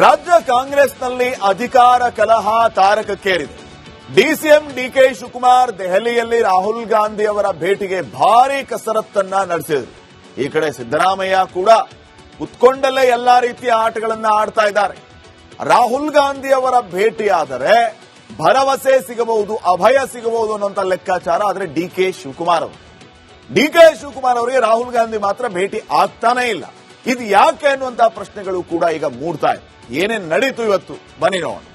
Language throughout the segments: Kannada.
ರಾಜ್ಯ ಕಾಂಗ್ರೆಸ್ನಲ್ಲಿ ಅಧಿಕಾರ ಕಲಹ ತಾರಕಕ್ಕೇರಿದೆ. ಡಿಸಿಎಂ ಡಿಕೆ ಶಿವಕುಮಾರ್ ದೆಹಲಿಯಲ್ಲಿ ರಾಹುಲ್ ಗಾಂಧಿ ಅವರ ಭೇಟಿಗೆ ಭಾರೀ ಕಸರತ್ತನ್ನ ನಡೆಸಿದರು. ಈ ಕಡೆ ಸಿದ್ದರಾಮಯ್ಯ ಕೂಡ ಕುತ್ಕೊಂಡಲ್ಲೇ ಎಲ್ಲಾ ರೀತಿಯ ಆಟಗಳನ್ನ ಆಡ್ತಾ ಇದ್ದಾರೆ. ರಾಹುಲ್ ಗಾಂಧಿ ಅವರ ಭೇಟಿಯಾದರೆ ಭರವಸೆ ಸಿಗಬಹುದು, ಅಭಯ ಸಿಗಬಹುದು ಅನ್ನುವಂತ ಲೆಕ್ಕಾಚಾರ. ಆದರೆ ಡಿಕೆ ಶಿವಕುಮಾರ್ ಅವರಿಗೆ ರಾಹುಲ್ ಗಾಂಧಿ ಮಾತ್ರ ಭೇಟಿ ಆಗ್ತಾನೇ ಇಲ್ಲ. ಇದು ಯಾಕೆ ಅನ್ನುವಂತ ಪ್ರಶ್ನೆಗಳು ಕೂಡ ಈಗ ಮೂಡ್ತಾ ಇದೆ. ಏನೇನ್ ನಡೀತು ಇವತ್ತು ಬನ್ನಿ ನೋಡೋಣ.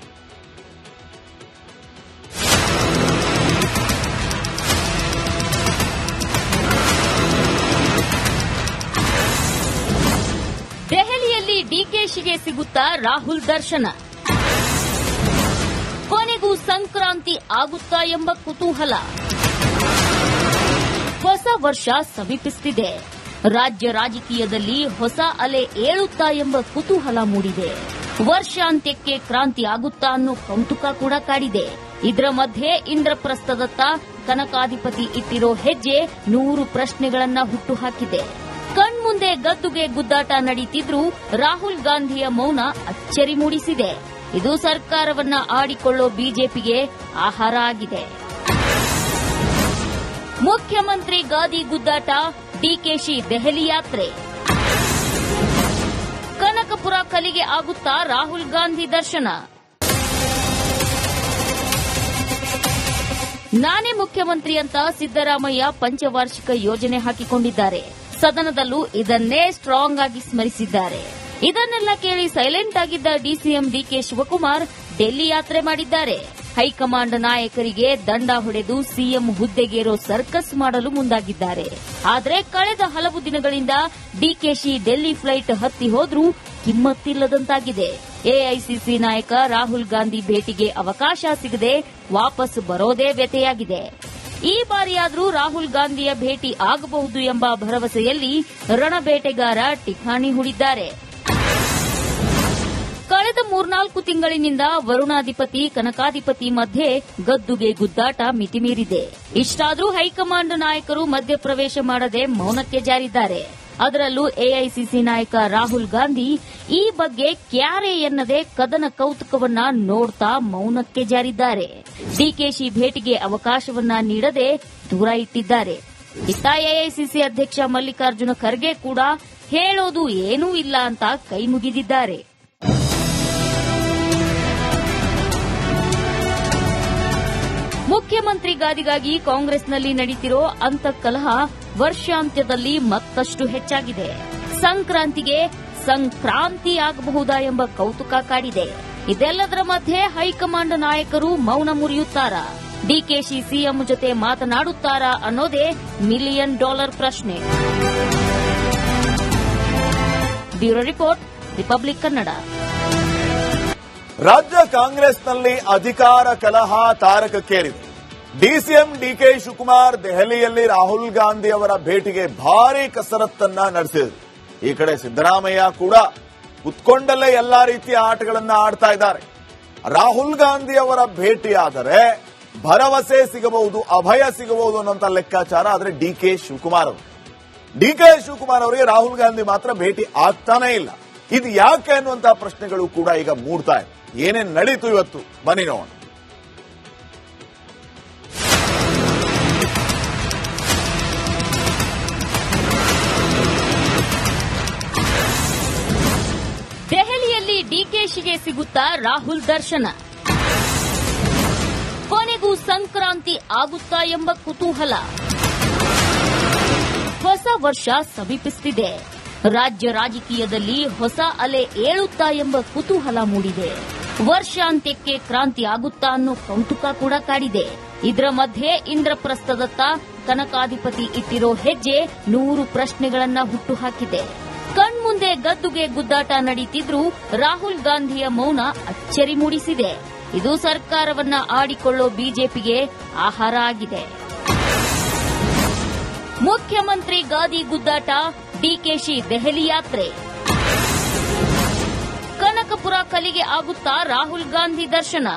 ದೆಹಲಿಯಲ್ಲಿ ಡಿಕೆಶಿಗೆ ಸಿಗುತ್ತಾ ರಾಹುಲ್ ದರ್ಶನ, ಕೊನೆಗೂ ಸಂಕ್ರಾಂತಿ ಆಗುತ್ತಾ ಎಂಬ ಕುತೂಹಲ. ಹೊಸ ವರ್ಷ ಸಮೀಪಿಸುತ್ತಿದೆ. ರಾಜ್ಯ ರಾಜಕೀಯದಲ್ಲಿ ಹೊಸ ಅಲೆ ಏಳುತ್ತಾ ಎಂಬ ಕುತೂಹಲ ಮೂಡಿದೆ. ವರ್ಷಾಂತ್ಯಕ್ಕೆ ಕ್ರಾಂತಿ ಆಗುತ್ತಾ ಅನ್ನೋ ಕೌತುಕ ಕೂಡ ಕಾಡಿದೆ. ಇದರ ಮಧ್ಯೆ ಇಂದ್ರಪ್ರಸ್ಥದತ್ತ ಕನಕಾಧಿಪತಿ ಇಟ್ಟಿರೋ ಹೆಜ್ಜೆ 100 ಪ್ರಶ್ನೆಗಳನ್ನ ಹುಟ್ಟುಹಾಕಿದೆ. ಕಣ್ಮುಂದೆ ಗದ್ದುಗೆ ಗುದ್ದಾಟ ನಡೀತಿದ್ರೂ ರಾಹುಲ್ ಗಾಂಧಿಯ ಮೌನ ಅಚ್ಚರಿ ಮೂಡಿಸಿದೆ. ಇದು ಸರ್ಕಾರವನ್ನ ಆಡಿಕೊಳ್ಳೋ ಬಿಜೆಪಿಗೆ ಆಹಾರ ಆಗಿದೆ. ಮುಖ್ಯಮಂತ್ರಿ ಗಾದಿ ಗುದ್ದಾಟ, ಡಿಕೆಶಿ ದೆಹಲಿ ಯಾತ್ರೆ, ಕನಕಪುರ ಕಲಿಗೆ ಆಗುತ್ತಾ ರಾಹುಲ್ ಗಾಂಧಿ ದರ್ಶನ. ನಾನೇ ಮುಖ್ಯಮಂತ್ರಿ ಅಂತ ಸಿದ್ದರಾಮಯ್ಯ ಪಂಚವಾರ್ಷಿಕ ಯೋಜನೆ ಹಾಕಿಕೊಂಡಿದ್ದಾರೆ. ಸದನದಲ್ಲೂ ಇದನ್ನೇ ಸ್ಟ್ರಾಂಗ್ ಆಗಿ ಸ್ಮರಿಸಿದ್ದಾರೆ. ಇದನ್ನೆಲ್ಲ ಕೇಳಿ ಸೈಲೆಂಟ್ ಆಗಿದ್ದ ಡಿಸಿಎಂ ಡಿಕೆ ಶಿವಕುಮಾರ್ ಡೆಲ್ಲಿ ಯಾತ್ರೆ ಮಾಡಿದ್ದಾರೆ. ಹೈಕಮಾಂಡ್ ನಾಯಕರಿಗೆ ದಂಡ ಹೊಡೆದು ಸಿಎಂ ಹುದ್ದೆಗೇರೋ ಸರ್ಕಸ್ ಮಾಡಲು ಮುಂದಾಗಿದ್ದಾರೆ. ಆದರೆ ಕಳೆದ ಹಲವು ದಿನಗಳಿಂದ ಡಿಕೆಶಿ ಡೆಲ್ಲಿ ಫ್ಲೈಟ್ ಹತ್ತಿ ಹೋದ್ರೂ ಕಿಮ್ಮತ್ತಿಲ್ಲದಂತಾಗಿದೆ. ಎಐಸಿಸಿ ನಾಯಕ ರಾಹುಲ್ ಗಾಂಧಿ ಭೇಟಿಗೆ ಅವಕಾಶ ಸಿಗದೆ ವಾಪಸ್ ಬರೋದೇ ವ್ಯಥೆಯಾಗಿದೆ. ಈ ಬಾರಿಯಾದರೂ ರಾಹುಲ್ ಗಾಂಧಿಯ ಭೇಟಿ ಆಗಬಹುದು ಎಂಬ ಭರವಸೆಯಲ್ಲಿ ರಣಬೇಟೆಗಾರ ಠಿಕಾಣಿ ಹೂಡಿದ್ದಾರೆ. ಕಳೆದ 3-4 ತಿಂಗಳಿನಿಂದ ವರುಣಾಧಿಪತಿ ಕನಕಾಧಿಪತಿ ಮಧ್ಯೆ ಗದ್ದುಗೆ ಗುದ್ದಾಟ ಮಿತಿಮೀರಿದೆ. ಇಷ್ಟಾದರೂ ಹೈಕಮಾಂಡ್ ನಾಯಕರು ಮಧ್ಯಪ್ರವೇಶ ಮಾಡದೆ ಮೌನಕ್ಕೆ ಜಾರಿದ್ದಾರೆ. ಅದರಲ್ಲೂ ಎಐಸಿಸಿ ನಾಯಕ ರಾಹುಲ್ ಗಾಂಧಿ ಈ ಬಗ್ಗೆ ಕ್ಯಾರೆ ಎನ್ನದೆ ಕದನ ಕೌತುಕವನ್ನ ನೋಡ್ತಾ ಮೌನಕ್ಕೆ ಜಾರಿದ್ದಾರೆ. ಡಿಕೆಶಿ ಭೇಟಿಗೆ ಅವಕಾಶವನ್ನ ನೀಡದೆ ದೂರ ಇಟ್ಟಿದ್ದಾರೆ. ಇತ್ತ ಎಐಸಿಸಿ ಅಧ್ಯಕ್ಷ ಮಲ್ಲಿಕಾರ್ಜುನ ಖರ್ಗೆ ಕೂಡ ಹೇಳೋದು ಏನೂ ಇಲ್ಲ ಅಂತ ಕೈ ಮುಗಿದಿದ್ದಾರೆ. ಮುಖ್ಯಮಂತ್ರಿ ಗಾದಿಗಾಗಿ ಕಾಂಗ್ರೆಸ್ನಲ್ಲಿ ನಡೀತಿರೋ ಅಂತಃಕಲಹ ವರ್ಷಾಂತ್ಯದಲ್ಲಿ ಮತ್ತಷ್ಟು ಹೆಚ್ಚಾಗಿದೆ. ಸಂಕ್ರಾಂತಿಗೆ ಸಂಕ್ರಾಂತಿ ಆಗಬಹುದಾ ಎಂಬ ಕೌತುಕ ಕಾಡಿದೆ. ಇದೆಲ್ಲದರ ಮಧ್ಯೆ ಹೈಕಮಾಂಡ್ ನಾಯಕರು ಮೌನ ಮುರಿಯುತ್ತಾರಾ? ಡಿಕೆಶಿ ಸಿಎಂ ಜೊತೆ ಮಾತನಾಡುತ್ತಾರಾ ಅನ್ನೋದೇ $1 ಮಿಲಿಯನ್ ಪ್ರಶ್ನೆ. Bureau report, republic Kannada. ರಾಜ್ಯ ಕಾಂಗ್ರೆಸ್ನಲ್ಲಿ ಅಧಿಕಾರ ಕಲಹ ತಾರಕಕ್ಕೇರಿದೆ. ಡಿಸಿಎಂ ಡಿಕೆ ಶಿವಕುಮಾರ್ ದೆಹಲಿಯಲ್ಲಿ ರಾಹುಲ್ ಗಾಂಧಿ ಅವರ ಭೇಟಿಗೆ ಭಾರೀ ಕಸರತ್ತನ್ನ ನಡೆಸಿದರು. ಈ ಕಡೆ ಸಿದ್ದರಾಮಯ್ಯ ಕೂಡ ಕುತ್ಕೊಂಡಲ್ಲೇ ಎಲ್ಲಾ ರೀತಿಯ ಆಟಗಳನ್ನ ಆಡ್ತಾ ಇದ್ದಾರೆ. ರಾಹುಲ್ ಗಾಂಧಿ ಅವರ ಭೇಟಿಯಾದರೆ ಭರವಸೆ ಸಿಗಬಹುದು, ಅಭಯ ಸಿಗಬಹುದು ಅನ್ನುವಂತ ಲೆಕ್ಕಾಚಾರ. ಆದರೆ ಡಿಕೆ ಶಿವಕುಮಾರ್ ಅವರಿಗೆ ರಾಹುಲ್ ಗಾಂಧಿ ಮಾತ್ರ ಭೇಟಿ ಆಗ್ತಾನೇ ಇಲ್ಲ. ಇದು ಯಾಕೆ ಅನ್ನುವಂತ ಪ್ರಶ್ನೆಗಳು ಕೂಡ ಈಗ ಮೂಡ್ತಾ ಇದೆ. ಏನೇನ್ ನಡೀತು ಇವತ್ತು ಬನ್ನಿ ನೋಡೋಣ. ದೆಹಲಿಯಲ್ಲಿ ಡಿಕೆಶಿಗೆ ಸಿಗುತ್ತಾ ರಾಹುಲ್ ದರ್ಶನ, ಕೊನೆಗೂ ಸಂಕ್ರಾಂತಿ ಆಗುತ್ತಾ ಎಂಬ ಕುತೂಹಲ. ಹೊಸ ವರ್ಷ ಸಮೀಪಿಸುತ್ತಿದೆ. ರಾಜ್ಯ ರಾಜಕೀಯದಲ್ಲಿ ಹೊಸ ಅಲೆ ಏಳುತ್ತಾ ಎಂಬ ಕುತೂಹಲ ಮೂಡಿದೆ. ವರ್ಷಾಂತ್ಯಕ್ಕೆ ಕ್ರಾಂತಿ ಆಗುತ್ತಾ ಅನ್ನೋ ಕೌತುಕ ಕೂಡ ಕಾಡಿದೆ. ಇದರ ಮಧ್ಯೆ ಇಂದ್ರಪ್ರಸ್ಥದತ್ತ ಕನಕಾಧಿಪತಿ ಇಟ್ಟಿರೋ ಹೆಜ್ಜೆ 100 ಪ್ರಶ್ನೆಗಳನ್ನ ಹುಟ್ಟುಹಾಕಿದೆ. ಕಣ್ಮುಂದೆ ಗದ್ದುಗೆ ಗುದ್ದಾಟ ನಡೀತಿದ್ರೂ ರಾಹುಲ್ ಗಾಂಧಿಯ ಮೌನ ಅಚ್ಚರಿ ಮೂಡಿಸಿದೆ. ಇದು ಸರ್ಕಾರವನ್ನ ಆಡಿಕೊಳ್ಳೋ ಬಿಜೆಪಿಗೆ ಆಹಾರ ಆಗಿದೆ. ಮುಖ್ಯಮಂತ್ರಿ ಗಾದಿ ಗುದ್ದಾಟ, ಡಿಕೆಶಿ ದೆಹಲಿ ಯಾತ್ರೆ, ಕನಕಪುರ ಕಲಿಗೆ ಆಗುತ್ತಾ ರಾಹುಲ್ ಗಾಂಧಿ ದರ್ಶನ.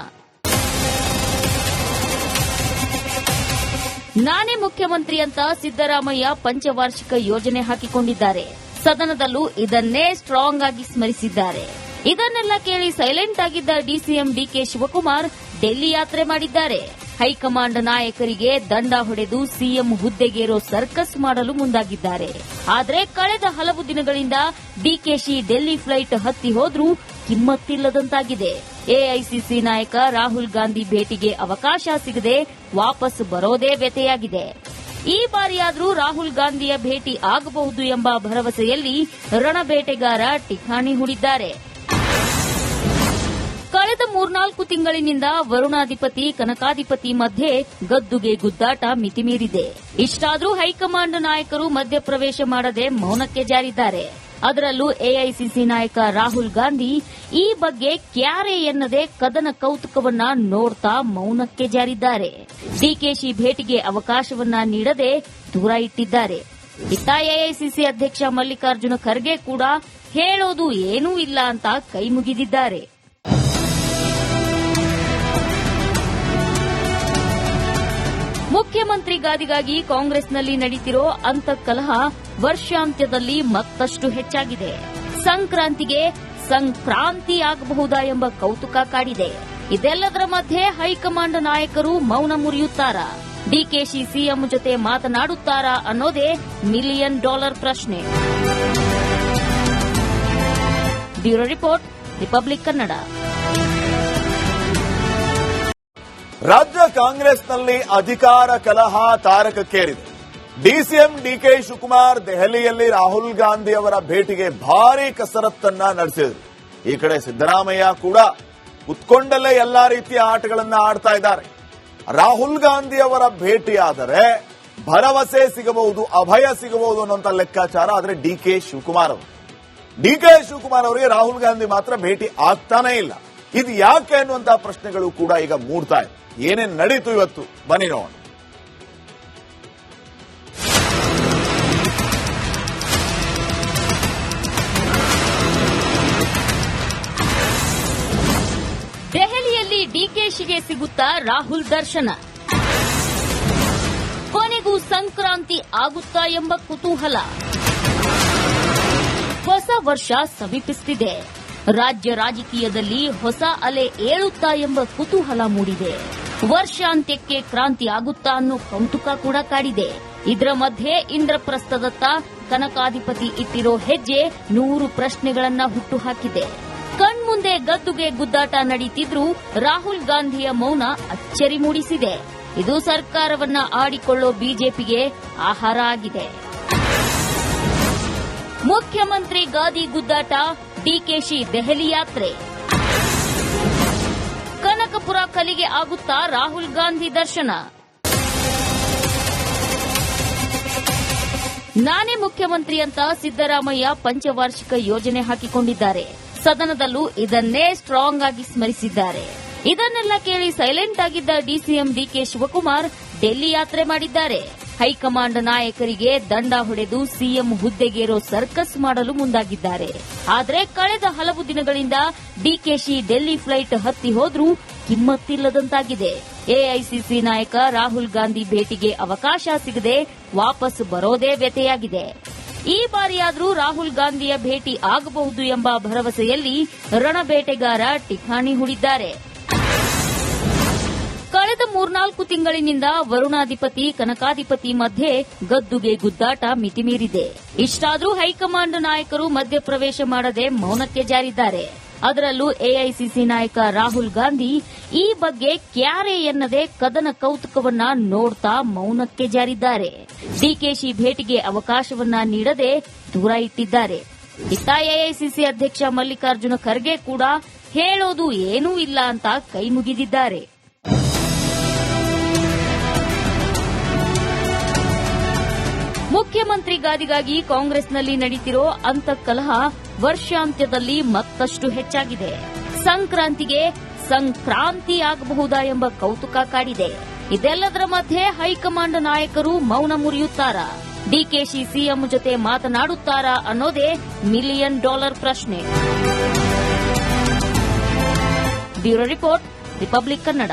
ನಾನೇ ಮುಖ್ಯಮಂತ್ರಿ ಅಂತ ಸಿದ್ದರಾಮಯ್ಯ ಪಂಚವಾರ್ಷಿಕ ಯೋಜನೆ ಹಾಕಿಕೊಂಡಿದ್ದಾರೆ. ಸದನದಲ್ಲೂ ಇದನ್ನೇ ಸ್ಟ್ರಾಂಗ್ ಆಗಿ ಸ್ಮರಿಸಿದ್ದಾರೆ. ಇದನ್ನೆಲ್ಲ ಕೇಳಿ ಸೈಲೆಂಟ್ ಆಗಿದ್ದ ಡಿಸಿಎಂ ಡಿಕೆ ಶಿವಕುಮಾರ್ ಡೆಲ್ಲಿ ಯಾತ್ರೆ ಮಾಡಿದ್ದಾರೆ. ಹೈಕಮಾಂಡ್ ನಾಯಕರಿಗೆ ದಂಡ ಹೊಡೆದು ಸಿಎಂ ಹುದ್ದೆಗೇರೋ ಸರ್ಕಸ್ ಮಾಡಲು ಮುಂದಾಗಿದ್ದಾರೆ. ಆದರೆ ಕಳೆದ ಹಲವು ದಿನಗಳಿಂದ ಡಿಕೆಶಿ ಡೆಲ್ಲಿ ಫ್ಲೈಟ್ ಹತ್ತಿ ಹೋದ್ರೂ ಕಿಮ್ಮತ್ತಿಲ್ಲದಂತಾಗಿದೆ. ಎಐಸಿಸಿ ನಾಯಕ ರಾಹುಲ್ ಗಾಂಧಿ ಭೇಟಿಗೆ ಅವಕಾಶ ಸಿಗದೆ ವಾಪಸ್ ಬರೋದೇ ವ್ಯಥೆಯಾಗಿದೆ. ಈ ಬಾರಿಯಾದರೂ ರಾಹುಲ್ ಗಾಂಧಿಯ ಭೇಟಿ ಆಗಬಹುದು ಎಂಬ ಭರವಸೆಯಲ್ಲಿ ರಣಬೇಟೆಗಾರ ಠಿಕಾಣಿ ಹೂಡಿದ್ದಾರೆ. ಕಳೆದ 3-4 ತಿಂಗಳಿನಿಂದ ವರುಣಾಧಿಪತಿ ಕನಕಾಧಿಪತಿ ಮಧ್ಯೆ ಗದ್ದುಗೆ ಗುದ್ದಾಟ ಮಿತಿಮೀರಿದೆ. ಇಷ್ಟಾದರೂ ಹೈಕಮಾಂಡ್ ನಾಯಕರು ಮಧ್ಯಪ್ರವೇಶ ಮಾಡದೆ ಮೌನಕ್ಕೆ ಜಾರಿದ್ದಾರೆ. ಅದರಲ್ಲೂ ಎಐಸಿಸಿ ನಾಯಕ ರಾಹುಲ್ ಗಾಂಧಿ ಈ ಬಗ್ಗೆ ಕ್ಯಾರೆ ಎನ್ನದೆ ಕದನ ಕೌತುಕವನ್ನ ನೋಡ್ತಾ ಮೌನಕ್ಕೆ ಜಾರಿದ್ದಾರೆ. ಡಿಕೆಶಿ ಭೇಟಿಗೆ ಅವಕಾಶವನ್ನ ನೀಡದೆ ದೂರ ಇಟ್ಟಿದ್ದಾರೆ. ಇತ್ತ ಎಐಸಿಸಿ ಅಧ್ಯಕ್ಷ ಮಲ್ಲಿಕಾರ್ಜುನ ಖರ್ಗೆ ಕೂಡ ಹೇಳೋದು ಏನೂ ಇಲ್ಲ ಅಂತ ಕೈ ಮುಗಿದಿದ್ದಾರೆ. ಮುಖ್ಯಮಂತ್ರಿ ಗಾದಿಗಾಗಿ ಕಾಂಗ್ರೆಸ್ನಲ್ಲಿ ನಡೀತಿರೋ ಅಂತಃಕಲಹ ವರ್ಷಾಂತ್ಯದಲ್ಲಿ ಮತ್ತಷ್ಟು ಹೆಚ್ಚಾಗಿದೆ. ಸಂಕ್ರಾಂತಿಗೆ ಸಂಕ್ರಾಂತಿ ಆಗಬಹುದಾ ಎಂಬ ಕೌತುಕ ಕಾಡಿದೆ. ಇದೆಲ್ಲದರ ಮಧ್ಯೆ ಹೈಕಮಾಂಡ್ ನಾಯಕರು ಮೌನ ಮುರಿಯುತ್ತಾರಾ? ಡಿಕೆಶಿ ಸಿಎಂ ಜೊತೆ ಮಾತನಾಡುತ್ತಾರಾ ಅನ್ನೋದೇ $1 ಮಿಲಿಯನ್ ಪ್ರಶ್ನೆ. Bureau report, republic Kannada. ರಾಜ್ಯ ಕಾಂಗ್ರೆಸ್ನಲ್ಲಿ ಅಧಿಕಾರ ಕಲಹ ತಾರಕಕ್ಕೇರಿದೆ. ಡಿಸಿಎಂ ಡಿಕೆ ಶಿವಕುಮಾರ್ ದೆಹಲಿಯಲ್ಲಿ ರಾಹುಲ್ ಗಾಂಧಿ ಅವರ ಭೇಟಿಗೆ ಭಾರೀ ಕಸರತ್ತನ್ನ ನಡೆಸಿದರು. ಈ ಕಡೆ ಸಿದ್ದರಾಮಯ್ಯ ಕೂಡ ಕುತ್ಕೊಂಡಲ್ಲೇ ಎಲ್ಲಾ ರೀತಿಯ ಆಟಗಳನ್ನ ಆಡ್ತಾ ಇದ್ದಾರೆ. ರಾಹುಲ್ ಗಾಂಧಿ ಅವರ ಭೇಟಿಯಾದರೆ ಭರವಸೆ ಸಿಗಬಹುದು, ಅಭಯ ಸಿಗಬಹುದು ಅನ್ನುವಂತ ಲೆಕ್ಕಾಚಾರ. ಆದರೆ ಡಿಕೆ ಶಿವಕುಮಾರ್ ಅವರಿಗೆ ರಾಹುಲ್ ಗಾಂಧಿ ಮಾತ್ರ ಭೇಟಿ ಆಗ್ತಾನೇ ಇಲ್ಲ. ಇದು ಯಾಕೆ ಅನ್ನುವಂತ ಪ್ರಶ್ನೆಗಳು ಕೂಡ ಈಗ ಮೂಡ್ತಾ ಇದೆ. ಏನೇನ್ ನಡೀತು ಇವತ್ತು ಬನ್ನಿ ನೋಡೋಣ. ದೆಹಲಿಯಲ್ಲಿ ಡಿಕೆಶಿಗೆ ಸಿಗುತ್ತಾ ರಾಹುಲ್ ದರ್ಶನ? ಕೊನೆಗೂ ಸಂಕ್ರಾಂತಿ ಆಗುತ್ತಾ ಎಂಬ ಕುತೂಹಲ. ಹೊಸ ವರ್ಷ ಸಮೀಪಿಸುತ್ತಿದೆ. ರಾಜ್ಯ ರಾಜಕೀಯದಲ್ಲಿ ಹೊಸ ಅಲೆ ಏಳುತ್ತಾ ಎಂಬ ಕುತೂಹಲ ಮೂಡಿದೆ. ವರ್ಷಾಂತ್ಯಕ್ಕೆ ಕ್ರಾಂತಿ ಆಗುತ್ತಾ ಅನ್ನೋ ಕೌತುಕ ಕೂಡ ಕಾಡಿದೆ. ಇದರ ಮಧ್ಯೆ ಇಂದ್ರಪ್ರಸ್ಥದತ್ತ ಕನಕಾಧಿಪತಿ ಇಟ್ಟಿರೋ ಹೆಜ್ಜೆ 100 ಪ್ರಶ್ನೆಗಳನ್ನ ಹುಟ್ಟುಹಾಕಿದೆ. ಕಣ್ಮುಂದೆ ಗದ್ದುಗೆ ಗುದ್ದಾಟ ನಡೀತಿದ್ರೂ ರಾಹುಲ್ ಗಾಂಧಿಯ ಮೌನ ಅಚ್ಚರಿ ಮೂಡಿಸಿದೆ. ಇದು ಸರ್ಕಾರವನ್ನ ಆಡಿಕೊಳ್ಳೋ ಬಿಜೆಪಿಗೆ ಆಹಾರ ಆಗಿದೆ. ಮುಖ್ಯಮಂತ್ರಿ ಗಾದಿ ಗುದ್ದಾಟ, ಡಿಕೆಶಿ ದೆಹಲಿ ಯಾತ್ರೆ. ಕನಕಪುರ ಕಲಿಗೆ ಆಗುತ್ತಾ ರಾಹುಲ್ ಗಾಂಧಿ ದರ್ಶನ? ನಾನೇ ಮುಖ್ಯಮಂತ್ರಿ ಅಂತ ಸಿದ್ದರಾಮಯ್ಯ ಪಂಚವಾರ್ಷಿಕ ಯೋಜನೆ ಹಾಕಿಕೊಂಡಿದ್ದಾರೆ. ಸದನದಲ್ಲೂ ಇದನ್ನೇ ಸ್ಟ್ರಾಂಗ್ ಆಗಿ ಸ್ಮರಿಸಿದ್ದಾರೆ. ಇದನ್ನೆಲ್ಲ ಕೇಳಿ ಸೈಲೆಂಟ್ ಆಗಿದ್ದ ಡಿಸಿಎಂ ಡಿಕೆ ಶಿವಕುಮಾರ್ ಡೆಲ್ಲಿ ಯಾತ್ರೆ ಮಾಡಿದ್ದಾರೆ. ಹೈಕಮಾಂಡ್ ನಾಯಕರಿಗೆ ದಂಡ ಹೊಡೆದು ಸಿಎಂ ಹುದ್ದೆಗೇರೋ ಸರ್ಕಸ್ ಮಾಡಲು ಮುಂದಾಗಿದ್ದಾರೆ. ಆದರೆ ಕಳೆದ ಹಲವು ದಿನಗಳಿಂದ ಡಿಕೆಶಿ ಡೆಲ್ಲಿ ಫ್ಲೈಟ್ ಹತ್ತಿ ಹೋದ್ರೂ ಕಿಮ್ಮತ್ತಿಲ್ಲದಂತಾಗಿದೆ. ಎಐಸಿಸಿ ನಾಯಕ ರಾಹುಲ್ ಗಾಂಧಿ ಭೇಟಿಗೆ ಅವಕಾಶ ಸಿಗದೆ ವಾಪಸ್ ಬರೋದೇ ವ್ಯಥೆಯಾಗಿದೆ. ಈ ಬಾರಿಯಾದರೂ ರಾಹುಲ್ ಗಾಂಧಿಯ ಭೇಟಿ ಆಗಬಹುದು ಎಂಬ ಭರವಸೆಯಲ್ಲಿ ರಣಬೇಟೆಗಾರ ಠಿಕಾಣಿ ಹೂಡಿದ್ದಾರೆ. ಕಳೆದ 3-4 ತಿಂಗಳಿನಿಂದ ವರುಣಾಧಿಪತಿ ಕನಕಾಧಿಪತಿ ಮಧ್ಯೆ ಗದ್ದುಗೆ ಗುದ್ದಾಟ ಮಿತಿಮೀರಿದೆ. ಇಷ್ಟಾದರೂ ಹೈಕಮಾಂಡ್ ನಾಯಕರು ಮಧ್ಯಪ್ರವೇಶ ಮಾಡದೆ ಮೌನಕ್ಕೆ ಜಾರಿದ್ದಾರೆ. ಅದರಲ್ಲೂ ಎಐಸಿಸಿ ನಾಯಕ ರಾಹುಲ್ ಗಾಂಧಿ ಈ ಬಗ್ಗೆ ಕ್ಯಾರೆ ಎನ್ನದೆ ಕದನ ಕೌತುಕವನ್ನ ನೋಡ್ತಾ ಮೌನಕ್ಕೆ ಜಾರಿದ್ದಾರೆ. ಡಿಕೆಶಿ ಭೇಟಿಗೆ ಅವಕಾಶವನ್ನ ನೀಡದೆ ದೂರ ಇಟ್ಟಿದ್ದಾರೆ. ಇತ್ತ ಎಐಸಿಸಿ ಅಧ್ಯಕ್ಷ ಮಲ್ಲಿಕಾರ್ಜುನ ಖರ್ಗೆ ಕೂಡ ಹೇಳೋದು ಏನೂ ಇಲ್ಲ ಅಂತ ಕೈ ಮುಗಿದಿದ್ದಾರೆ. ಮುಖ್ಯಮಂತ್ರಿ ಗಾದಿಗಾಗಿ ಕಾಂಗ್ರೆಸ್ನಲ್ಲಿ ನಡೀತಿರೋ ಅಂತಃಕಲಹ ವರ್ಷಾಂತ್ಯದಲ್ಲಿ ಮತ್ತಷ್ಟು ಹೆಚ್ಚಾಗಿದೆ. ಸಂಕ್ರಾಂತಿಗೆ ಸಂಕ್ರಾಂತಿ ಆಗಬಹುದಾ ಎಂಬ ಕೌತುಕ ಕಾಡಿದೆ. ಇದೆಲ್ಲದರ ಮಧ್ಯೆ ಹೈಕಮಾಂಡ್ ನಾಯಕರು ಮೌನ ಮುರಿಯುತ್ತಾರಾ? ಡಿಕೆಶಿ ಸಿಎಂ ಜೊತೆ ಮಾತನಾಡುತ್ತಾರಾ ಅನ್ನೋದೇ $1 ಮಿಲಿಯನ್ ಪ್ರಶ್ನೆ. Bureau report, republic Kannada.